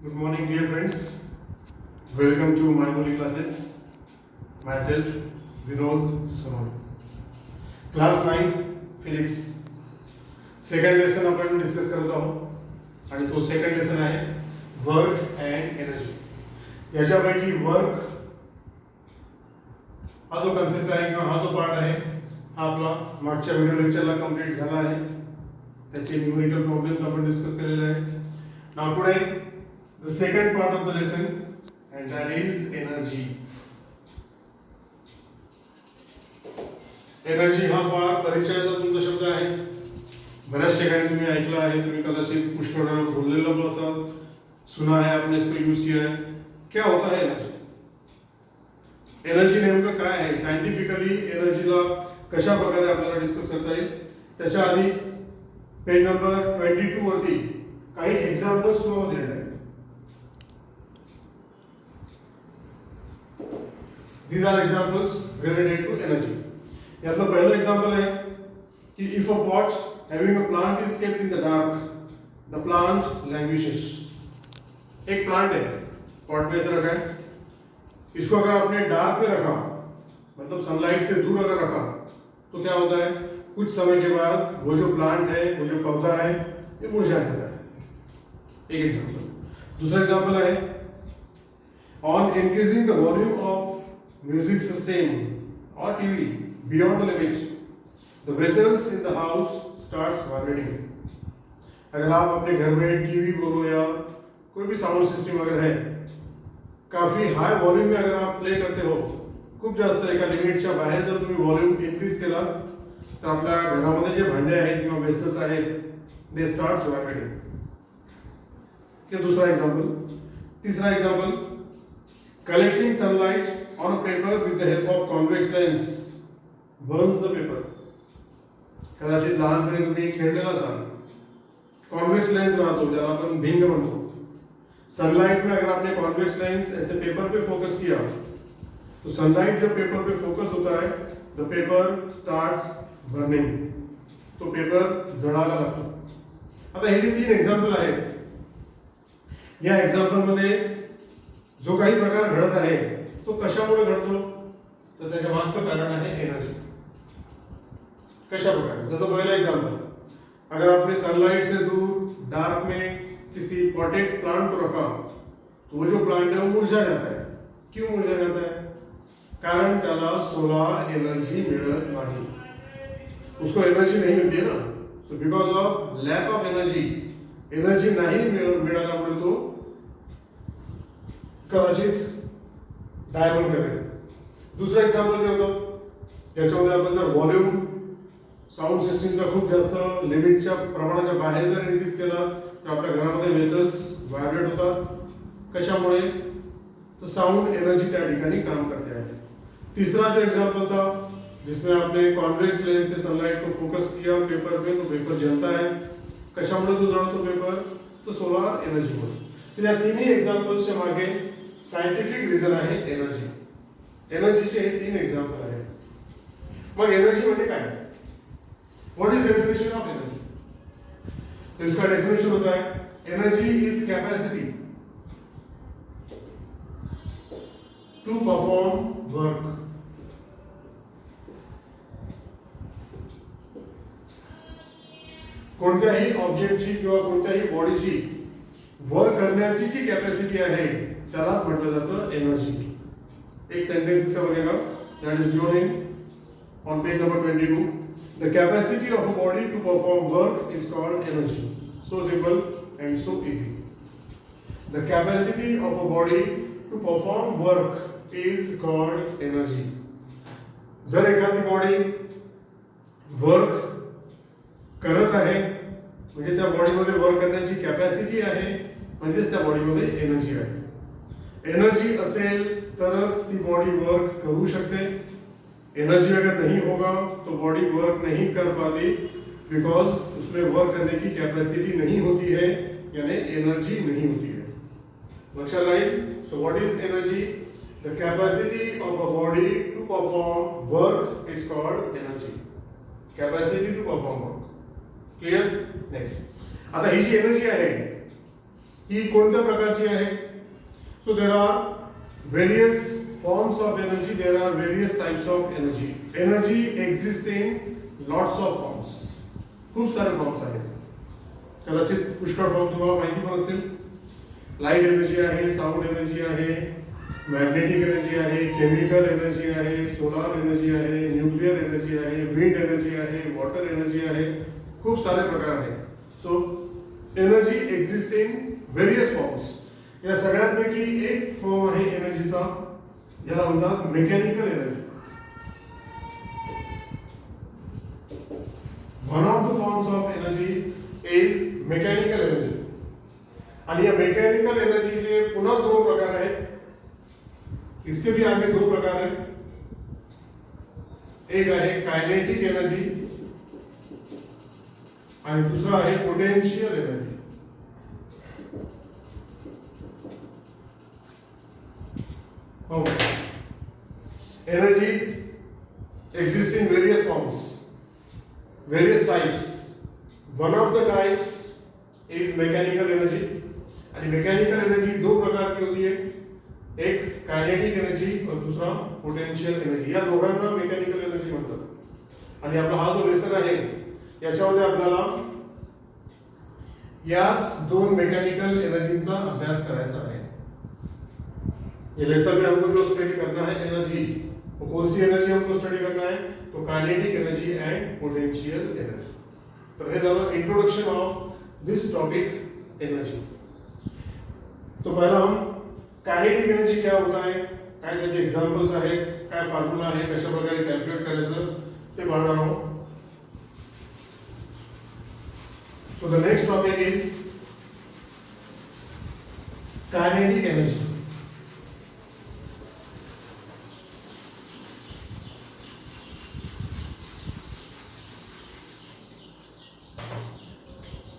Good morning, dear friends. Welcome to my holy classes. Myself, Vinod Sonal. Class 9 Physics. Second lesson आपण discuss करत आहोत आणि तो second lesson आहे work and energy. याच्यापैकी work हा जो कन्सेप्ट आहे किंवा हा जो पार्ट आहे हा आपला मागच्या व्हिडिओ लेक्चरला कंप्लीट झाला आहे. त्याचे न्यूमेरिकल प्रॉब्लेम्स आपण डिस्कस केलेले आहेत. Now today the second part of the lesson and that is energy. Energy हा फार परिचयाचा तुमचा शब्द आहे. बऱ्याच ठिकाणी तुम्ही ऐकला आहे, तुम्ही कदाचित पुष्कळ वेळा बोललेलं असाल, सुना है, आपने इसको यूज किया है. क्या होता है एनर्जी? एनर्जी नेमकं काय आहे? सायंटिफिकली एनर्जीला कशा प्रकारे आपल्याला डिस्कस करता येईल त्याच्या आधी पेज नंबर 22 वरती काही एक्झाम्पल्स तुम्हाला दिलेले आहेत. These are examples related to energy. यातलं पहिलं एक्झाम्पल आहे की if a pot having a plant is kept in the dark, the plant languishes. एक प्लांट है, पॉट में से रखा है, इसको अगर आपने डार्क में रखा, मतलब सनलाइट से दूर अगर रखा, तो क्या होता है? कुछ समय के बाद वो जो प्लांट है, वो जो पौधा है, ये मुरझा जाता है. एक एग्जाम्पल. दूसरा एग्जाम्पल है on increasing the volume of music system or TV beyond the limit, the vessels in the house starts vibrating. अगर आप अपने घर में टीवी बोलो या कोई भी साउंड सिस्टम अगर है, काफी हाय वॉल्यूम में अगर आप प्ले करते हो, खूप जास्त एका लिमिटच्या बाहेर जर तुम्ही वॉल्यूम इन्क्रीज केला तर आपल्या घरामध्ये जे भांडे आहेत किंवा वेसल्स आहेत दे स्टार्ट्स व्हायब्रेटिंग. हे दुसरा एग्जांपल. तीसरा example, collecting sunlight on a paper with the help of convex lens burns the paper. कदाचित लहानपणी तुम्ही खेळलेला असाल, कॉन्वेक्स लेंस राहतो ज्याला आपण भिंग म्हणतो. सनलाइट में अगर आपने कॉन्वेक्स लेंस ऐसे पेपर पे फोकस किया तो सनलाइट जब पेपर पे फोकस होता है द पेपर स्टार्ट्स बर्निंग, तो पेपर जळायला लागतो. आता हे जे तीन एक्झाम्पल आहेत, या एक्झाम्पल मध्ये जो काही प्रकार घडत आहे तो कशामुळे घडतो तर त्याच्या मागचं कारण आहे एनर्जी. कशा प्रकारे? जसं पहिलं एग्जांपल, अगर आपने सनलाइट से दूर डार्क में किसी पॉटेड प्लांट को रखा तो वो जो प्लांट है वो मुरझा जाता है. क्यों मुरझा जाता है? कारण त्याला सोलार एनर्जी मिळत नाही, उसको एनर्जी नहीं मिलती है ना. So because of lack of energy नाही मिळाल्यामुळे तो कदाचित डाय पण करेल. दुसरं एक्झाम्पल जे होतं त्याच्यामध्ये आपण जर व्हॉल्यूम साऊंड सिस्टीमचा खूप जास्त लिमिटच्या प्रमाणाच्या बाहेर जर इन्क्रीज केला तर आपल्या घरामध्ये वेसल्स व्हायब्रेट होतात. कशामुळे? तर साउंड एनर्जी त्या ठिकाणी काम करते आहे. तीसरा जो एग्जाम्पल था जिसमें आपने कॉन्वेक्स लेंस से सनलाइट को फोकस किया पेपर पे तो पेपर जलता है. कशामुळे तो जळतो पेपर? तो सोलार एनर्जीमुळे. तर या तिन्ही एक्झाम्पल्सच्या मागे सायंटिफिक रिझन आहे एनर्जी. एनर्जीचे हे तीन एक्झाम्पल आहेत. मग एनर्जी म्हणजे काय? What is definition of energy? तो इसका डेफिनेशन होता है energy is capacity to perform work. कोणत्याही ऑब्जेक्टची किंवा कोणत्याही बॉडीची वर्क करण्याची जी कॅपॅसिटी आहे त्यालाच म्हटलं जातं एनर्जी. एक सेंटेंस इसका बनेगा that is given in on page number 22. The capacity of a body to perform work is called energy. So simple and so easy. The capacity of a body to perform work is called energy. जर एखादी body work करत आहे म्हणजे त्या बॉडीमध्ये work करण्याची capacity आहे, म्हणजेच त्या बॉडीमध्ये एनर्जी आहे. एनर्जी असेल तरच ती बॉडी वर्क करू शकते. एनर्जी अगर नहीं होगा तो बॉडी वर्क नहीं कर पाती बिकॉज उसमें वर्क करने की कैपेसिटी नहीं होती है, यानी एनर्जी नहीं होती है. लक्षात राहील. So what is energy? The capacity of a body to perform work is called energy. Capacity to perform work. Clear? Next. आता ही जी एनर्जी आहे ही कोणत्या प्रकारची आहे? So there are various forms of energy, there are various types of energy. Energy exist in lots of forms. खूप सारे फॉर्म्स आहेत. कदाचित पुष्कळ फॉर्म तुम्हाला माहिती पण असतील. लाईट एनर्जी आहे, साऊंड एनर्जी आहे, मॅग्नेटिक एनर्जी आहे, केमिकल एनर्जी आहे, सोलार एनर्जी आहे, न्यूक्लियर एनर्जी आहे, विंड एनर्जी आहे, वॉटर एनर्जी आहे. खूप सारे प्रकार आहेत. So energy exist in various forms. या सगळ्यांपैकी एक फॉर्म आहे एनर्जीचा, ज्याला म्हणतात mechanical energy. One of the forms of energy is mechanical energy. आणि या मेकॅनिकल एनर्जीचे पुन्हा दोन प्रकार आहेत. इसके भी आगे दो प्रकार हैं. एक आहे कायनेटिक एनर्जी आणि दूसरा आहे पोटेंशियल एनर्जी. हो, energy exist in various forms, various types. One of the types is mechanical energy. आणि मैकेनिकल एनर्जी दो प्रकार की होती है, एक कायनेटिक एनर्जी और दूसरा पोटेंशियल एनर्जी. या दोघांना मेकॅनिकल एनर्जी म्हणतात. आणि आपला हा जो लेसन आहे याच्यामध्ये आपल्याला याच दोन मेकॅनिकल एनर्जीचा अभ्यास करायचा आहे. ये लेसन में हमको जो स्टडी करना है एनर्जी, वो कौन सी एनर्जी हमको स्टडी करना है? तो kinetic energy end potential energy. तर हे झालं introduction of this topic energy. तो पहला हम कायनेटिक एनर्जी क्या होता है, काय त्याचे एक्झाम्पल्स आहेत, काय फॉर्म्युला आहे, कशा प्रकारे कॅल्क्युलेट करायचं ते पाहणार आहोत. So the next topic is kinetic energy.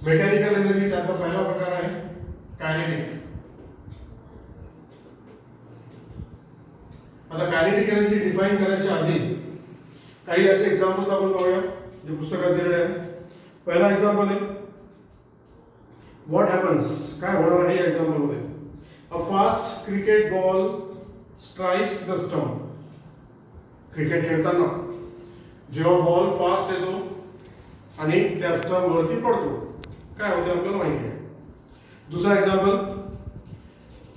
Mechanical energy त्याचा पहिला प्रकार आहे कायनेटिक. आता कायनेटिक एनर्जी डिफाइन करायच्या आधी काही याचे एक्झाम्पल्स आपण पाहूया जे पुस्तकात दिलेले आहेत. पहिला एक्झाम्पल आहे व्हॉट हॅपन्स. काय होणार आहे या एक्झाम्पल मध्ये? A fast cricket ball strikes the stump. Cricket खेळताना जेव्हा बॉल फास्ट येतो आणि त्या स्टंप वरती पडतो, काय होते आपल्याला माहिती आहे. दुसरा example,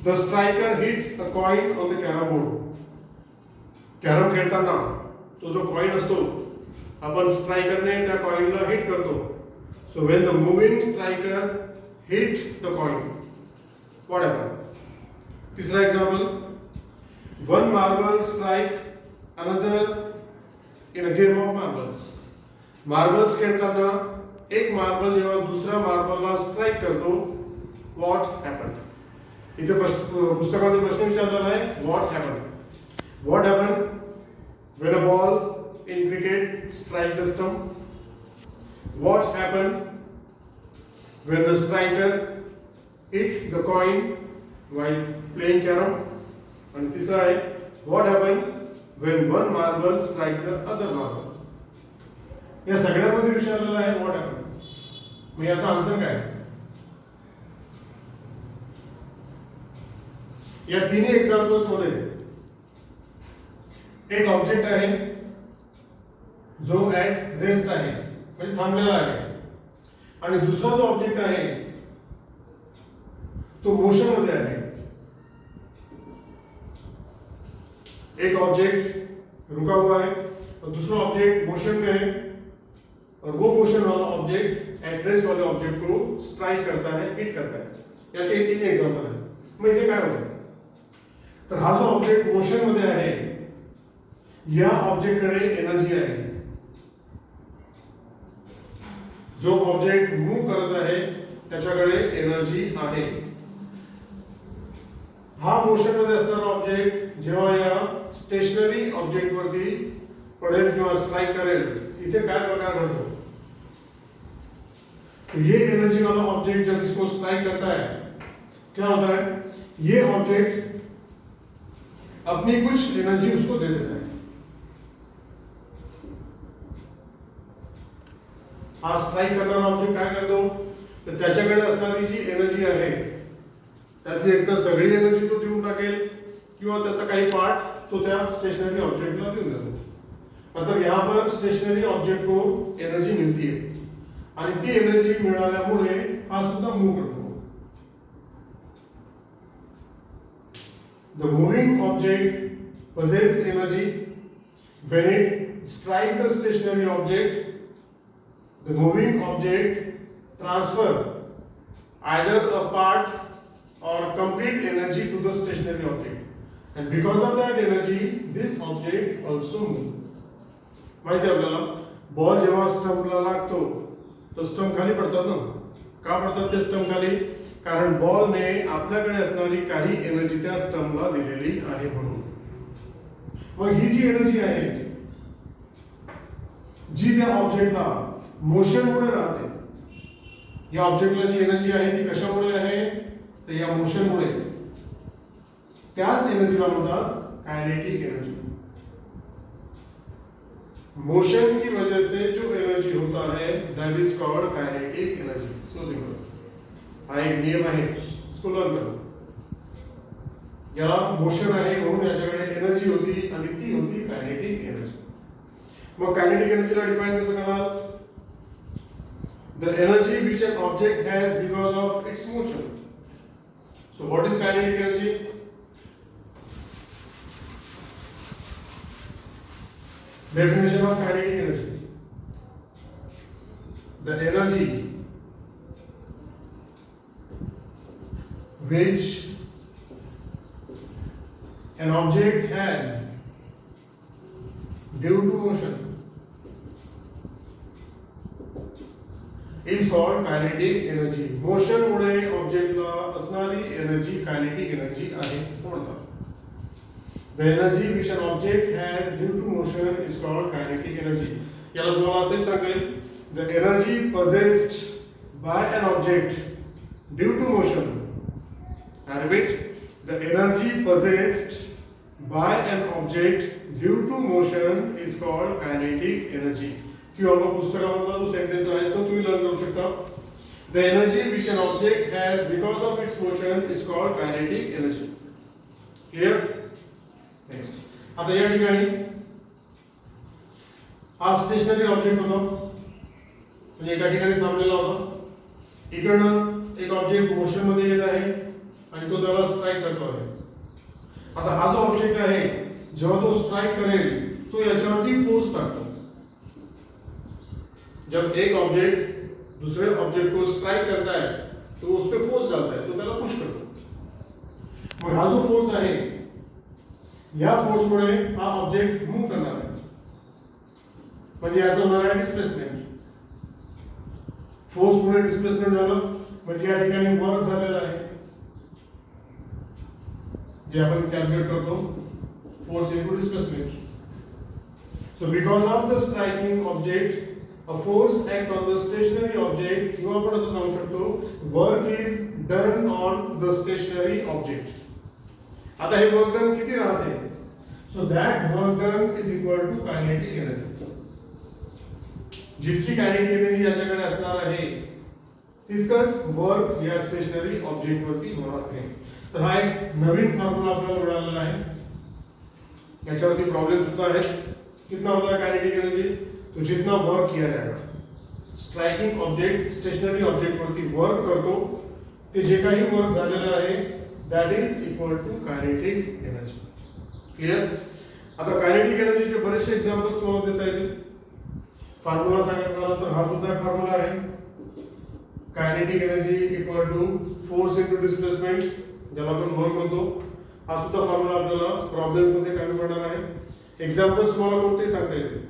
the striker hits a coin on the carrom board. Carrom खेळताना तो जो कॉइन असतो, आपण स्ट्रायकरने त्या कॉइनला हिट करतो. So when the moving striker hit the coin, what happen? तिसरा example, one marble strike another in a game of marbles. Marbles खेळताना एक मार्बल जेव्हा दुसऱ्या मार्बलला स्ट्राइक करतो, व्हॉट हॅपन? इथे पुस्तकामध्ये प्रश्न विचारलेला आहे what happen. What happened when a ball in cricket strike the stump? What happened when the striker hit the coin while playing carom? And तीसरा है what happened when one marble strike the other marble? या सगळ्यांमध्ये विचारलेला आहे what happened. मग याचा answer काय? या तिन्ही एक्झाम्पल्स मध्ये एक ऑब्जेक्ट आहे जो ऍट रेस्ट आहे, म्हणजे थांबलेला आहे, आणि दुसरा जो ऑब्जेक्ट आहे तो मोशन मध्ये आहे. एक ऑब्जेक्ट रुका हुआ है और दूसरा ऑब्जेक्ट मोशन में है, और वो मोशन वाला ऑब्जेक्ट ऍट रेस्ट वाले ऑब्जेक्ट को स्ट्राइक करता है, हिट करता है. याचे हे तीन एक्झाम्पल आहे. मग इथे काय होतं? तर हा जो ऑब्जेक्ट मोशन मध्ये आहे या ऑब्जेक्ट कडे एनर्जी आहे. जो ऑब्जेक्ट मूव करत आहे त्याच्याकडे एनर्जी आहे. हा मोशन मध्ये असणारा ऑब्जेक्ट जेव्हा या स्टेशनरी ऑब्जेक्ट वरती पडेल किंवा स्ट्राइक करेल, तिथे काय प्रकार घडतो? ये एनर्जी वाला ऑब्जेक्ट जब इसको स्ट्राइक करता है, क्या होता है? ये ऑब्जेक्ट अपनी कुछ एनर्जी उसको दे देता है. हा स्ट्राइक करणारा ऑब्जेक्ट काय करतो? तर त्याच्याकडे असणारी जी एनर्जी आहे त्यातली एकतर सगळी एनर्जी तो देऊन टाकेल किंवा त्याचा काही पार्ट तो त्या स्टेशनरी ऑब्जेक्टला देऊन देतो. मतलब यहाँ पर स्टेशनरी ऑब्जेक्ट को एनर्जी मिलती है आणि ती एनर्जी मिळाल्यामुळे हा सुद्धा मूव करतो. The moving object possess energy when it strike the stationary object. The moving object transfer either a part or complete energy to the stationary object, and because of that energy this object also move. माहिती आहे आपल्याला ball जेव्हा स्टंपला लागतो तो stump खाली पडतात ना. का पडतात ते स्टंप खाली? कारण बॉलने आपल्याकडे असणारी काही एनर्जी त्या स्टंपला दिलेली आहे म्हणून. मग ही जी एनर्जी आहे जी त्या ऑब्जेक्टला मोशनमुळे राहते, या ऑब्जेक्टला जी एनर्जी आहे ती कशामुळे आहे? तर या मोशनमुळे. त्याच एनर्जीला म्हणतात कायनेटिक एनर्जी. मोशन की वजह से जो एनर्जी होता है that is called kinetic energy. So simple. हा एक नियम आहे, इसको लर्न करो. याला मोशन आहे म्हणून याच्याकडे एनर्जी होती आणि ती होती कायनेटिक एनर्जी. मग कायनेटिक एनर्जीला डिफाइन कसं कराल? The energy which an object has because of its motion. So what is kinetic energy? Definition of kinetic energy: the energy which an object has due to motion is called kinetic energy. Motion मुळे ऑब्जेक्टला असणारी energy kinetic energy आहे असं म्हणतात. The energy which an object has due to motion is called kinetic energy. याला तुम्हाला असे सांगेल, the energy possessed by an object due to motion. I repeat, the energy possessed by an object due to motion is called kinetic energy. किंवा मग पुस्तकामधला जो sentence आहे तो तुम्ही लर्न करू शकता. The energy which an object has because of its motion is called kinetic energy. Clear? Next. आता या ठिकाणी हा स्टेशनरी ऑब्जेक्ट होता, म्हणजे एका ठिकाणी थांबलेला होता. इकडनं एक ऑब्जेक्ट मोशन मध्ये येत आहे आणि तो त्याला स्ट्राइक करतो आहे. आता हा जो ऑब्जेक्ट आहे जेव्हा तो स्ट्राइक करेल तो याच्यावरती फोर्स टाकतो. जब एक ऑब्जेक्ट दूसरे ऑब्जेक्ट को स्ट्राइक करता है तो उस पर फोर्स डालता है, तो त्याला पुश करतो. मग हा जो फोर्स आहे या फोर्स मुळे हा ऑब्जेक्ट मूव करणार आहे, म्हणजे याचं होणार आहे डिस्प्लेसमेंट. फोर्स मुळे डिस्प्लेसमेंट झालं म्हणजे या ठिकाणी वर्क झालेला आहे जे आपण कॅल्क्युलेट करतो, force into displacement. So because of the striking object a force act on the stationary object, किंवा आपण असं सांगू शकतो work is done on the stationary object. आता हे वर्क डन किती राहते? So that work done is equal to kinetic energy. जितकी कायनेटिक एनर्जी याच्याकडे असणार आहे तितकंच वर्क या स्टेशनरी ऑब्जेक्ट वरती होणार आहे. तर हा एक नवीन फॉर्म्युला आपल्याला मिळालेला आहे. याच्यावरती प्रॉब्लेम सुद्धा आहेत. कितना होता है कायनेटिक एनर्जी? तो जितना वर्क किया जाएगा, स्ट्राइकिंग ऑब्जेक्ट स्टेशनरी ऑब्जेक्ट वरती वर्क करतो ते जे काही वर्क झालेलं आहे that is equal to kinetic energy. Clear? आता कायनेटिक एनर्जीचे बरेचसे एक्झाम्पल्स तुम्हाला देता येतील. फॉर्म्युला सांगायचा झाला तर हा सुद्धा फॉर्म्युला आहे. Kinetic energy equal to force into displacement, ज्याला आपण वर्क म्हणतो. हा सुद्धा फॉर्म्युला आपल्याला प्रॉब्लेम मध्ये कमी पडणार आहे. एक्झाम्पल्स तुम्हाला कोणतेही सांगता येतील.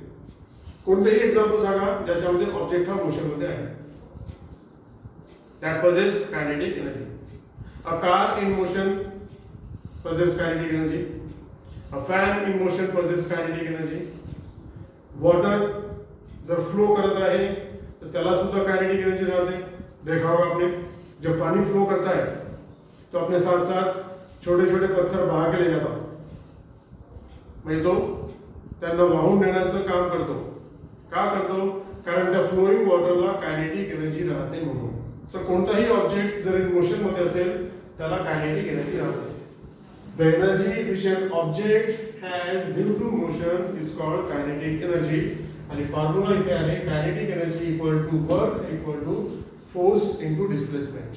कोणतेही एक्झाम्पल सांगा ज्याच्यामध्ये ऑब्जेक्ट हा मोशन मध्ये आहे. That poses kinetic energy. A car in motion possesses kinetic energy. A fan in motion possesses kinetic energy. Water जर फ्लो करत आहे तर त्याला सुद्धा कायनेटिक एनर्जी राहते. देखा होगा आपने, जब पानी फ्लो करता है तो अपने साथ साथ छोटे छोटे पत्थर बहा के ले जाता, म्हणजे तो त्यांना वाहून नेण्याचं काम करतो. का करतो? कारण त्या फ्लोइंग वॉटरला कायनेटिक एनर्जी राहते म्हणून. तर कोणताही ऑब्जेक्ट जर इन मोशन मध्ये असेल त्याला कायनेटिक एनर्जी राहते. The energy which an object has due to motion is called kinetic energy. आणि फॉर्म्युला इथे आहे kinetic energy equal to work equal to force into displacement.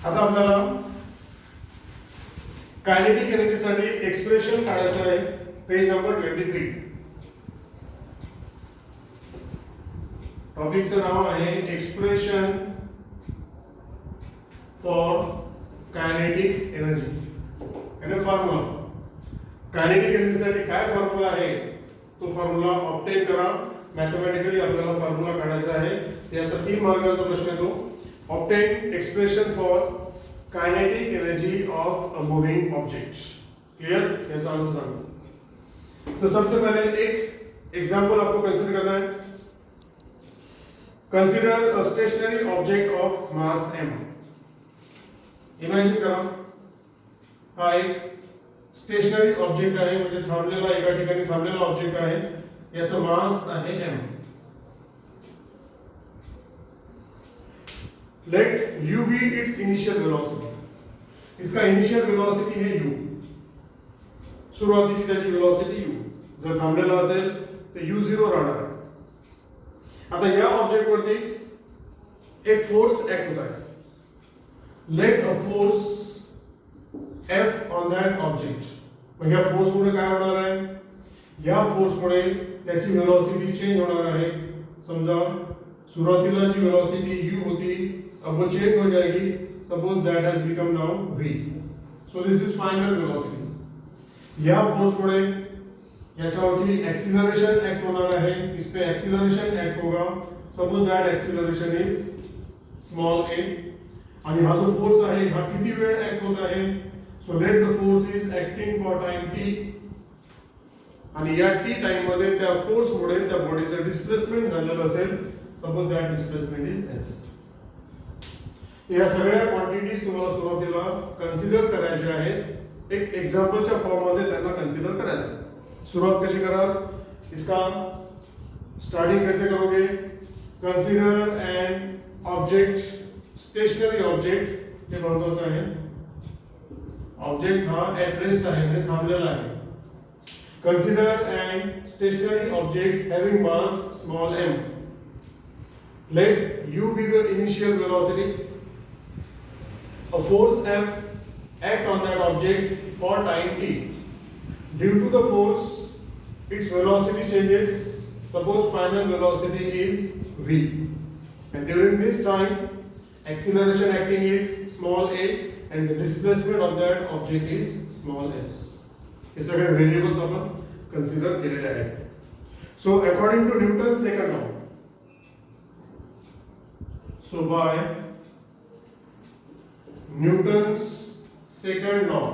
आता आपल्याला कायनेटिक एनर्जी साठी एक्सप्रेशन काढायचं आहे. Page number 23. टॉपिकचं नाव आहे एक्सप्रेशन फॉर कायनेटिक एनर्जी. आणि फॉर्म्युला कायनेटिक एनर्जी साठी काय फॉर्म्युला आहे तो फॉर्म्युला ऑब्टेन करा. मॅथमॅटिकली आपल्याला फॉर्म्युला काढायचा आहे. याचा 3 मार्कांचा प्रश्न येतो. Obtain expression for kinetic energy of a moving object. Clear? याचा आंसर सांगो. तो सबसे पहले एक एग्जांपल आपको कंसीडर करना है. Consider a stationary object of mass m. Imagine करा हा एक स्टेशनरी ऑब्जेक्ट आहे, म्हणजे थांबलेला एका ठिकाणी थांबलेला ऑब्जेक्ट आहे. याचा मास आहे m. लेट u B it's initial velocity. इसका इनिशियल वेलोसिटी है u. सुरुवातीची त्याची वेलोसिटी u. जर थांबलेला असेल तर u0 राहणार आहे. आता या ऑब्जेक्ट वरती एक फोर्स ऍक्ट होत आहे. Let a force F on that object. मग या फोर्स मुळे काय होणार आहे? या फोर्स मुळे त्याची वेलोसिटी चेंज होणार आहे. समजा सुरुवातीला जी वेलोसिटी u होती अब वो चेंज हो जाएगी. Suppose that has become now v. So this is final velocity. या फोर्स मुळे याच्यावरती एक्सीलरेशन ऍक्ट होणार आहे. इस पे एक्सीलरेशन ऍक्ट होगा. Suppose that acceleration is small a. आणि हा जो फोर्स आहे हा किती वेळ ऍक्ट होत आहे? So let the force is acting for time t. आणि या t टाइम मध्ये त्या फोर्स मुळे त्या बॉडीचं डिस्प्लेसमेंट झालेलं असेल. Suppose that displacement is s. या सगळ्या क्वांटिटीज तुम्हाला सुरुवातीला कन्सिडर करायच्या आहेत. एक एग्जांपलच्या फॉर्म मध्ये त्यांना कन्सिडर करायचं. शुरुआत कशी कराल? इसका स्टार्टिंग कैसे करोगे? Consider an object, stationary object. हे महत्वाचं आहे. ऑब्जेक्ट हा ऍट रेस्ट आहे, म्हणजे थांबलेला आहे. Consider an stationary object having mass small m. लेट u be the initial velocity. A force F act on that object for time t. Due to the force, its velocity changes. Suppose final velocity is v, and during this time, acceleration acting is small a, and the displacement of that object is small s. हे सगळे variables आपण consider केलेले आहेत. So according to Newton's second law, so by Newton's second law,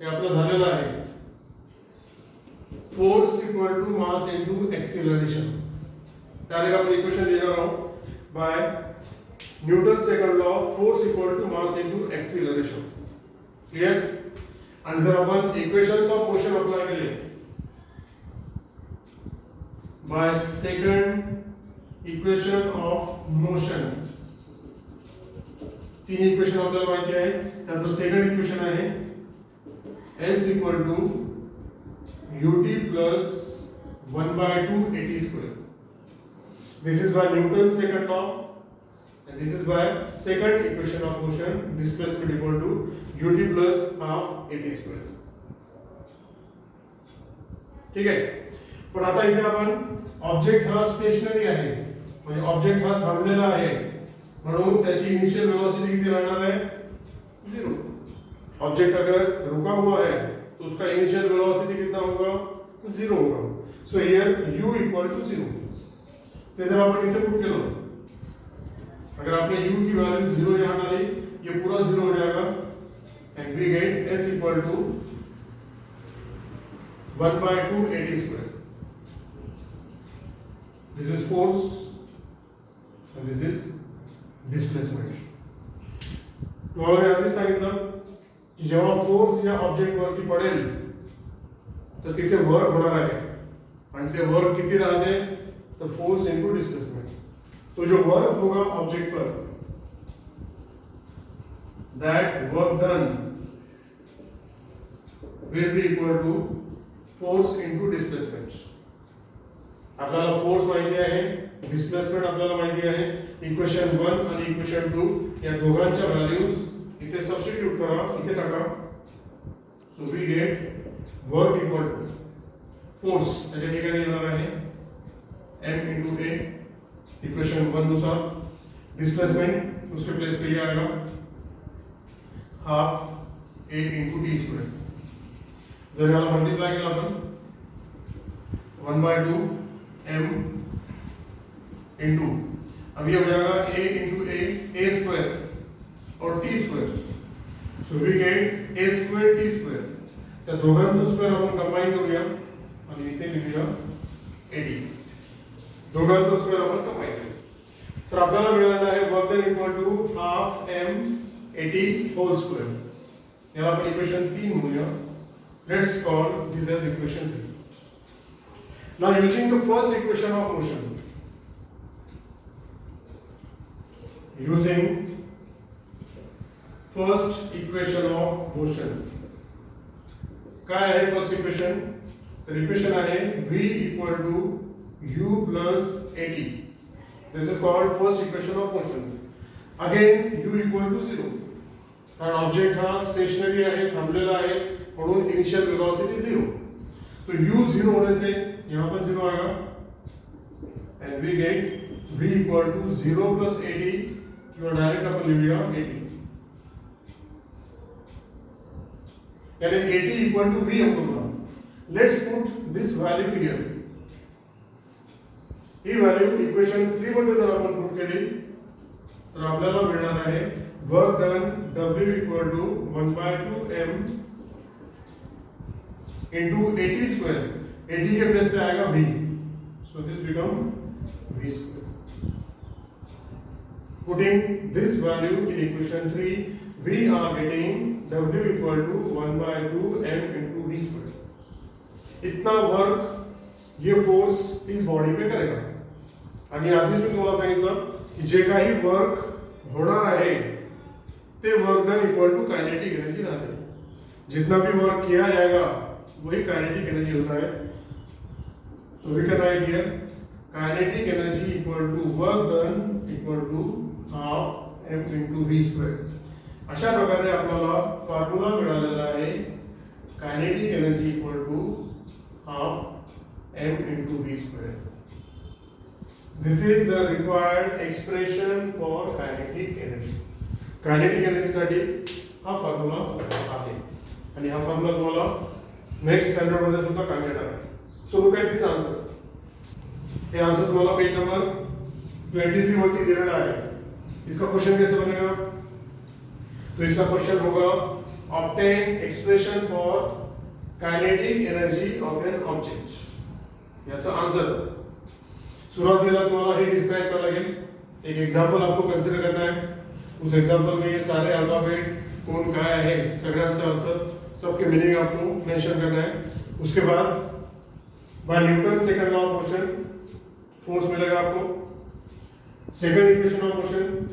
हे आपलं झालेलं आहे. Force equal to mass into acceleration. Direct आपण इक्वेशन लिहिणार आहोत. By Newton second law, force equal to mass into acceleration. Clear? आणि जर आपण इक्वेशन्स ऑफ मोशन अप्लाय केले by second equation of motion, 3 equation आपल्याला माहिती आहे. त्यानंतर सेकंड इक्वेशन आहे s equal to ut plus 1 by 2 at square. This is by Newton's second law, and this is by second equation of motion, displacement equal to ut plus half at square. ठीक आहे. पण आता इथे आपण object हा stationery आहे, म्हणजे object हा थांबलेला आहे, म्हणून त्याची इनिशियल वेलोसिटी किती राहणार आहे? 0. ऑब्जेक्ट अगर रुका हुआ है तो उसका इनिशियल वेलोसिटी कितना होगा? 0 होगा. So here u equal to 0. ते जर आपण इथे पुट केलं, अगर आपने u की वैल्यू 0 यहां डाली, ये पूरा 0 हो जाएगा, and we get s equal to 1 by 2 at square. This is force and this is displacement. तुम्हाला मी आधीच सांगितलं की जेव्हा फोर्स या ऑब्जेक्ट वरती पडेल तर तिथे वर्क होणार आहे, आणि ते वर्क किती राहते? तर फोर्स इनटू डिस्प्लेसमेंट. तो जो वर्क होगा object per that work done will be equal to force into displacement. आपल्याला फोर्स माहिती आहे, डिस्प्लेसमेंट आपल्याला माहिती आहे. इक्वेशन 1 आणि इक्वेशन 2 या दोघांच्या व्हॅल्यूज इथे सबस्टिट्यूट करा, इथे टाका. So we get work equal to force त्याच्या ठिकाणी येणार आहे m into a इक्वेशन 1 नुसार. डिस्प्लेसमेंट उसके प्लेस पे ये आएगा half a into t square. जर याला मल्टीप्लाई केला आपण 1/2 m इंटू, अब ये हो जाएगा a इंटू a स्क्वायर और t square. So we get a square t square. त्या दोघांचं स्क्वायर आपण कंबाईन करूया आणि इथे लिहूया 80. दोघांचं स्क्वेअर आपण कंबाईन करू. तर आपल्याला मिळालेलं आहे work done equal to half m 80 whole square. याला आपण इक्वेशन 3 म्हणूया. Let's call this as equation 3. Now using the first equation of motion, using first equation of motion, काय आहे फर्स्ट इक्वेशन? तर इक्वेशन आहे v equal to u plus 80. This is called first equation of motion. Again u equal to 0. कारण object हा stationery आहे, थांबलेला आहे, म्हणून इनिशियल वेलोसिटी 0. तो u 0 होने से यहाँ पर 0 आएगा and we get v equal to 0 plus 80 किंवा डायरेक्ट आपण लिहूया 80. यानी 80 equal to v हमको मिला. Let's put this value here. He value equation 3 मध्ये जर आपण पुट केली तर आपल्याला मिळणार आहे work done W equal to 1/2 m into 80 square. 80 के प्लेस पे आएगा v. So this become v square. Putting this value in equation 3, we are getting W equal to 1/2 m into v square. इतना work ये force इस body पे करेगा. आणि आधीच मी तुम्हाला सांगितलं की जे काही वर्क होणार आहे ते work done equal to kinetic energy रहते हैं. जितना भी वर्क किया जाएगा वही काइनेटिक एनर्जी होता है. So we can write here kinetic energy equal to work done equal to half m into v square. अशा प्रकारे आपल्याला फॉर्म्युला मिळालेला आहे kinetic energy equal to half m into v square. This is the required expression for kinetic energy. Kinetic energy साठी हा formula आहे आणि हा फॉर्म्युला तुम्हाला नेक्स्ट स्टँडर्ड मध्ये सुद्धा काम येणार आहे. So look at this answer. हे आन्सर तुम्हाला पेज नंबर 23 वरती दिलेला आहे. इसका क्वेश्चन कैसे बनेगा? तो इसका क्वेश्चन होगा obtain expression for kinetic energy of an object. याचा आन्सर सुरुवातीला तुम्हाला हे डिस्क्राइब करावं लागेल. एक एग्जांपल आपको कंसीडर करना है. उस एग्जांपल में ये सारे अल्फाबेट कौन काय आहे सगळ्यांचा अर्थ सबके मीनिंग आपको मेंशन करना है. उसके बाद by Newton second law of motion force मिलेगा आपको. सेकंड इक्वेशन ऑफ मोशन,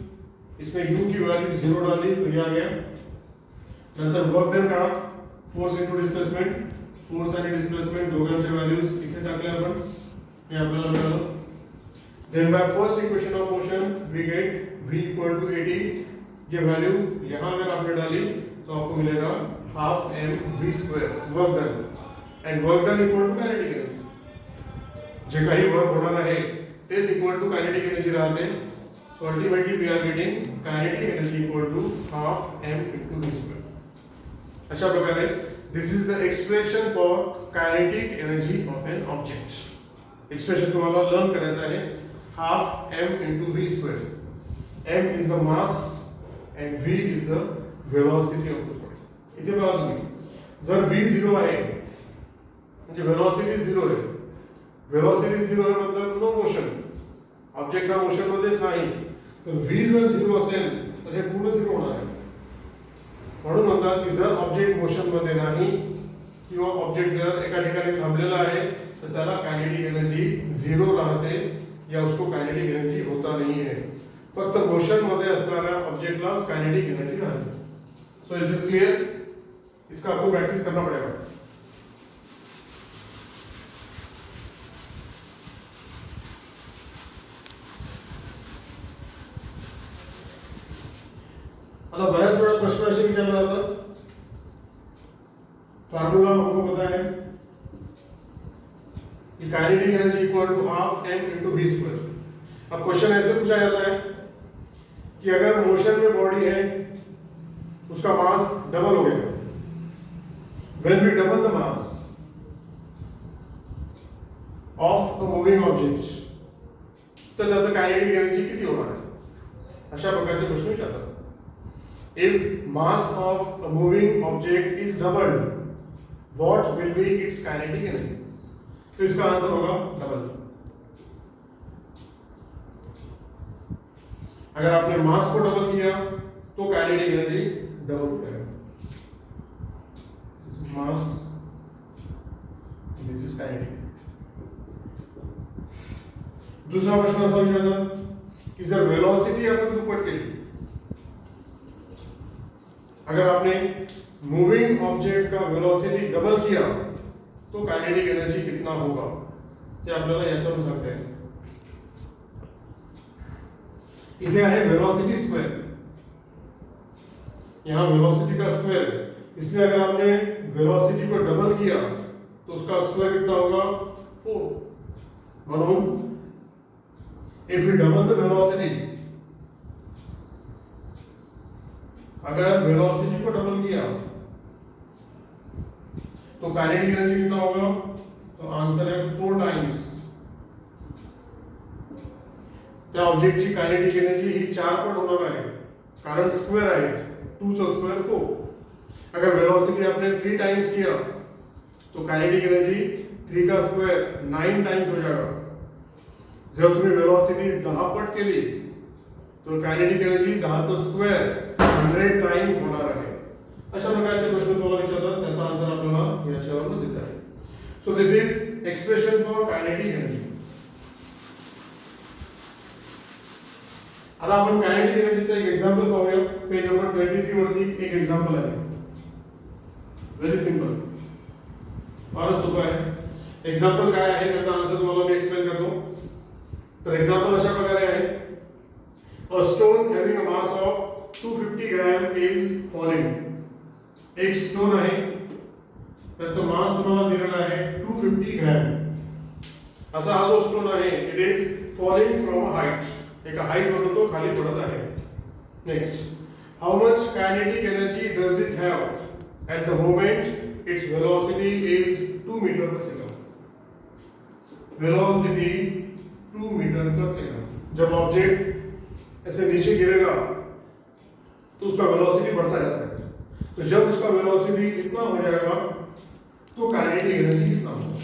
इसमें u की वैल्यू 0 डाली तो ये आ गया. नंतर वर्क डन का फोर्स इनटू डिस्प्लेसमेंट, फोर्स आणि डिस्प्लेसमेंट दोघांचे व्हॅल्यूज इथे टाकले आपण, हे आपल्याला मिळालं. Then by first equation of motion we get v equal to 80. ये वैल्यू यहाँ अगर आपने डाली तो आपको मिलेगा half m v square work done. And work done equal to kinetic energy. जे काही वर्क होणार आहे तेच इक्वल टू काइनेटिक एनर्जी राहते. So ultimately we are getting kinetic energy equal to half m into v square. अशा प्रकारे this is the expression for kinetic energy of an object. Expression तुम्हाला learn करायचं आहे. Half m into v square. m is the mass and v is the velocity of the body. इथे बघा तुम्ही, जर v 0 आहे म्हणजे velocity 0 आहे. velocity 0 आहे मतलब नो मोशन. ऑब्जेक्ट हा मोशन मध्येच नाही. तर v जर 0 असेल तर हे पूर्ण 0 होणार आहे. म्हणून म्हणतात की जर ऑब्जेक्ट मोशन मध्ये नाही किंवा ऑब्जेक्ट जर एका ठिकाणी थांबलेला आहे तर त्याला काइनेटिक एनर्जी 0 राहते या उसको काइनेटिक एनर्जी होता नहीं है. फक्त मोशन मध्ये असणाऱ्या ऑब्जेक्टलाच काइनेटिक एनर्जी राहते. So is this clear? इसका आपको प्रैक्टिस करना पड़ेगा। आता बऱ्याच वेळा प्रश्न असे विचारला जातात, फॉर्मूला हमको पता है कि kinetic energy equal to half m into v square. अब क्वेश्चन ऐसे पूछा जाता है कि अगर मोशन में बॉडी है उसका मास डबल हो गया, when we double the mass of a moving object तर त्याचं कायनेटिक एनर्जी किती होणार आहे, अशा प्रकारचे प्रश्न विचारतात। If mass of a moving object is doubled, what will be its kinetic energy? तो इसका आंसर होगा डबल। अगर आपने मास को डबल किया तो काइनेटिक एनर्जी डबल हो जाएगा। This is mass, this is kinetic. दूसरा प्रश्न असा विचारला की जर वेलोसिटी आपण दुप्पट केली, अगर आपने मूविंग ऑब्जेक्ट का वेलोसिटी डबल किया तो काइनेटिक एनर्जी कितना होगा ते आपल्याला याच्यावरून सांगता येईल। इथे आहे वेलोसिटी स्क्वायर, यहां वेलोसिटी का स्क्वायर, इसलिए अगर आपने वेलोसिटी को डबल किया तो उसका स्क्वायर कितना होगा 4। म्हणून if U double the velocity, अगर वेलोसिटी को डबल किया तो काइनेटिक एनर्जी कितना होगा, तो आंसर है 4 टाइम्स। त्या ऑब्जेक्टची काइनेटिक एनर्जी ही 4 पट होणार आहे, कारण स्क्वेअर आहे, 2 चा स्क्वेअर 4। अगर वेलोसिटी आपने 3 टाइम्स किया तो काइनेटिक एनर्जी 3 का स्क्वेअर 9 टाइम्स हो जाएगा। जर तुम्ही वेलोसिटी 10 पट केली तो काइनेटिक एनर्जी 10 चा स्क्वेअर 100 टाइम होणार आहे। अशा प्रकारचे प्रश्न तुम्हाला विचारतात, त्याचा आन्सर आपल्याला याच्यावरून देता येईल। So this is expression for kinetic energy. आता आपण कायनेटिक एनर्जीचा एक एक्झाम्पल पाहूया। पेज नंबर 23 वरती एक एक्झाम्पल आहे, व्हेरी सिंपल, फारच सोपं आहे। एक्झाम्पल काय आहे त्याचा आन्सर तुम्हाला मी एक्सप्लेन करतो। तर एक्झाम्पल अशा प्रकारे आहे, a stone having a mass of 250 gram is falling. एक स्टोन आहे, त्याचं मास तुम्हाला दिलेला आहे 250 ग्रॅम। असा हा जो स्टोन आहे it is falling from a height, एका हाइट वरून तो खाली पडत आहे। Next, how much kinetic energy does it have at the moment its velocity is 2 metre per second. Velocity 2 metre per second. जब ऑब्जेक्ट ऐसे नीचे गिरेगा तो उसका वेलोसिटी बढ़ता जाता है, तो जब उसका वेलोसिटी कितना हो जाएगा तो काइनेटिक एनर्जी कितना होगा,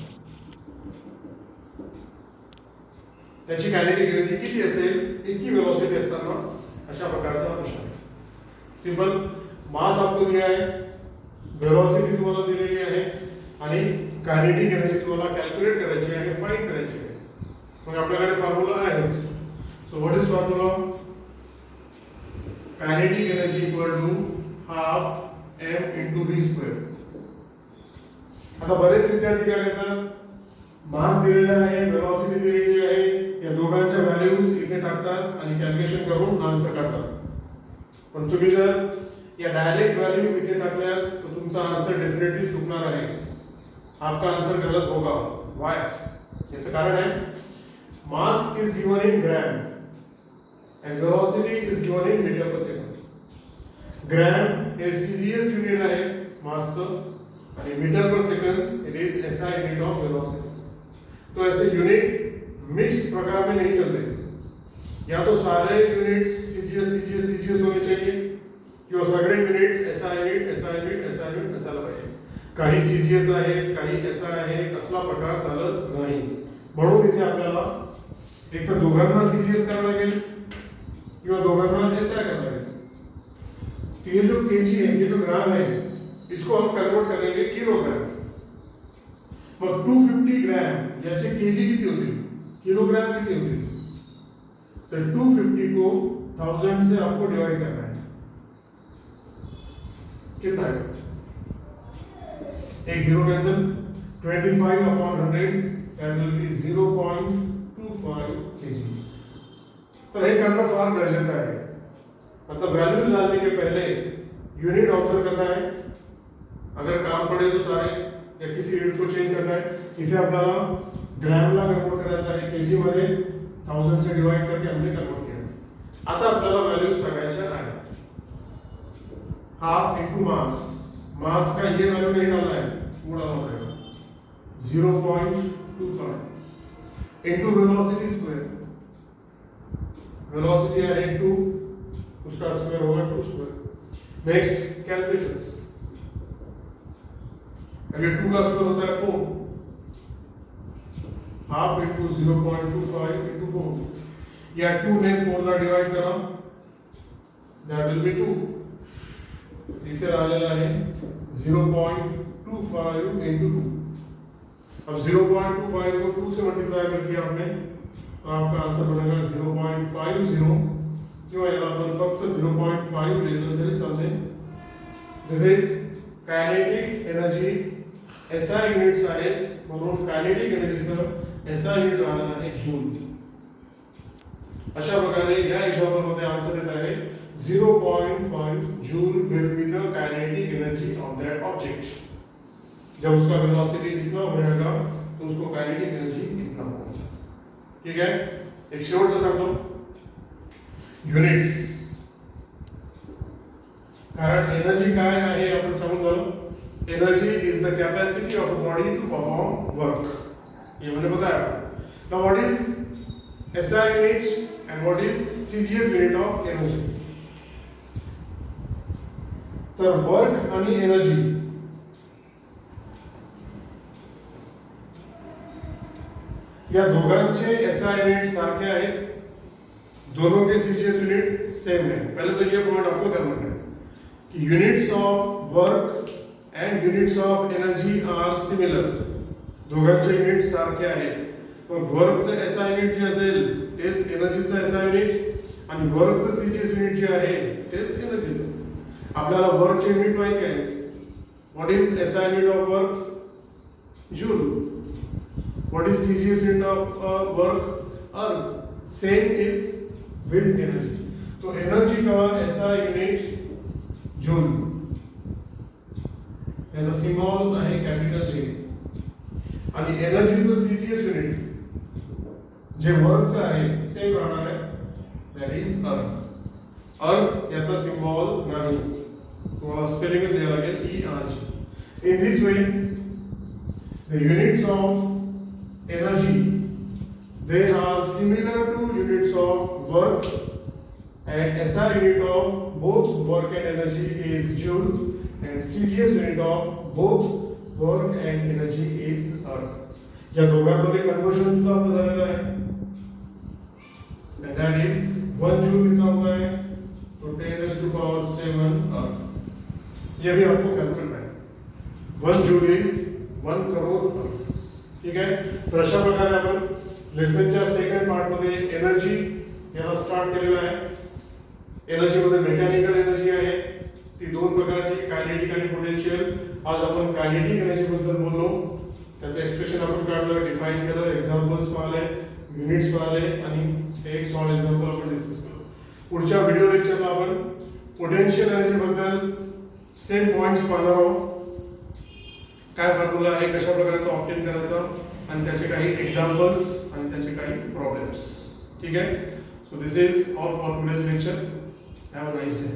त्याची काइनेटिक एनर्जी किती असेल इतकी वेलोसिटी असताना, अशा प्रकारचा प्रश्न आहे। सिंपल, मास आपको दिया है, वेलोसिटी तुम्हाला दिलेली आहे आणि काइनेटिक एनर्जी तुम्हाला कॅल्क्युलेट करायची आहे, फाइंड करायची आहे। मग आपल्याकडे फॉर्म्युला आहे। So what is formula? Kinetic energy equal to half m into v square. आता बरेच विद्यार्थी काय करतात, मास दिलेला आहे, वेलोसिटी दिलेली आहे, या दोघांच्या व्हॅल्यूज इथे टाकतात आणि कॅल्क्युलेशन करून आन्सर काढतात। पण तुम्ही जर या डायरेक्ट व्हॅल्यू इथे टाकल्यात तो तुमचा आन्सर डेफिनेटली चुकणार आहे, आपका आंसर गलत होगा। व्हाय? याचं कारण आहे, mass is given in gram and velocity is given in metre per second. Gram हे सीजीएस युनिट आहे मासचं आणि metre per second it is SI unit of velocity. तो ऐसे यूनिट मिक्स्ड प्रकार में नहीं चलते, या तो सारे यूनिट्स सीजीएस होने चाहिए किंवा सगळे यूनिट्स एसआई यूनिट असायला पाहिजे। काही सीजीएस आहे, काही एसआई आहे, असला प्रकार चालत नाही। म्हणून इथे आपल्याला एक तर दोघांना सीजीएस करावं लागेल किंवा दोघांना एसआई करावं लागेल। ये जो केजी है, ये जो ग्राम है, इसको हम कन्वर्ट कर लेंगे किलोग्राम। मग 250 ग्रॅम याचे केजी किती होतील, किलोग्राम किती होतील, तर 250 को 1000 से आपको डिवाइड करना है। कितना है? एक Ziro cancel, 25/100 that will be 0.25 kg. तर हे करना फार गरजेचं आहे. मतलब वैल्यूज डालने के पहले यूनिट ऑब्जर्व करना है. अगर काम पड़े तो सारे या किसी यूनिट को चेंज करना है. इथे आपल्याला ग्रॅमला कन्वर्ट करायचं आहे. केजी मध्ये 1000 से डिवाइड करके हमने कन्वर्ट किया. आता आपल्याला व्हॅल्यूज टाकायच्या आहेत. Half into mass. मास का ये वैल्यू नहीं डालना है, वो डालना पड़ेगा 0.25 इनटू वेलोसिटी स्क्वायर. वेलोसिटी है 2, उसका स्क्वायर होगा 2 स्क्वायर. Next calculations. अगर 2 का स्क्वायर होता है 4, हाफ इनटू 0.25 इनटू 4 या 2 ने 4 ला डिवाइड करा, दैट विल बी 2. इथे आलेला आहे 0.25 इनटू 2. अब 0.25 को 2 से मल्टीप्लाई करके आपने तो आपका आंसर बनेगा 0.50 किंवा याला आपण फक्त 0.5 लिहिलं तरी चालेल. This is kinetic energy. SI units आहेत म्हणून कायनेटिक एनर्जीचं एसआय युनिट राहणार आहे जूल. अशा प्रकारे या एक्झाम्पल मध्ये आंसर येत आहे 0.5 joule will be the kinetic energy of that object. जब उसका वेलोसिटी जितना हो जाएगा तो उसको काइनेटिक एनर्जी इतना होगा. ठीक है. एक शेवटचा सांगतो युनिट्स. कारण एनर्जी काय आहे आपण समजून झालो. Energy is the capacity of a body to perform work. ये मैंने बताया. Now what is SI unit and what is CGS unit of energy. तर वर्क आणि एनर्जी या दोघांचे SI यूनिट सारखे आहेत. दोनों के CGS यूनिट सेम है. पहले तो ये पॉइंट आपको करना है कि units of work and units of energy are similar. दोघांचे यूनिट सारखे आहेत. पण वर्कचं SI युनिट जे असेल तेच एनर्जीचं SI युनिट आणि वर्कचं CGS युनिट जे आहे तेच एनर्जीचं. आपल्याला वर्कचे युनिट माहिती आहे. What is SI unit of work? Joule. What is CGS unit of work? Erg. Same is wind energy. तो एनर्जी का SI युनिट जूल. याचा सिम्बॉल आहे कॅपिटल J. आणि एनर्जीचं CGS युनिट जे वर्कचं आहे सेम राहणार आहे, दॅट इज अर्ग. अर्ग याचा सिम्बॉल नाही, तुम्हाला स्पेलिंगच लिहायला लागेल ERG. In this way the units of energy they are similar to units of work and SI unit of both work and energy is joule and CGS unit of both work and energy is अर्ग. या दोघांमध्ये conversion सुद्धा आपलं झालेलं आहे. And that is 1 joule कितना होता है? तो 10⁻⁷ अर्ग. ये भी आपको कैलकुलेट करना है. 1 जूल इज 1 करोड अर्ग्स. ठीक है. तर अशा प्रकारे आपण लेसनच्या सेकंड पार्ट मध्ये एनर्जी याला स्टार्ट केलेला आहे. एनर्जी मध्ये मेकॅनिकल एनर्जी आहे, ती दोन प्रकारची, कायनेटिक आणि पोटेन्शियल. आज आपण कायनेटिक एनर्जी बद्दल बोललो, त्याचं एक्सप्रेशन आपण काढलं, डिफाइन केलं, एक्झाम्पल्स पाहिले, युनिट्स पाहिले आणि एक सॉल्व एक्झाम्पल आपण डिस्कस केलं. पुढच्या व्हिडिओ लेक्चरला आपण पोटेन्शियल एनर्जी बद्दल सेम पॉइंट्स पाहणार आहोत. काय फॉर्म्युला आहे, कशा प्रकारे तो ऑब्टेन करायचा आणि त्याचे काही एक्झाम्पल्स आणि त्याचे काही प्रॉब्लेम्स. ठीक आहे. So this is all for today's lecture. Have a nice day.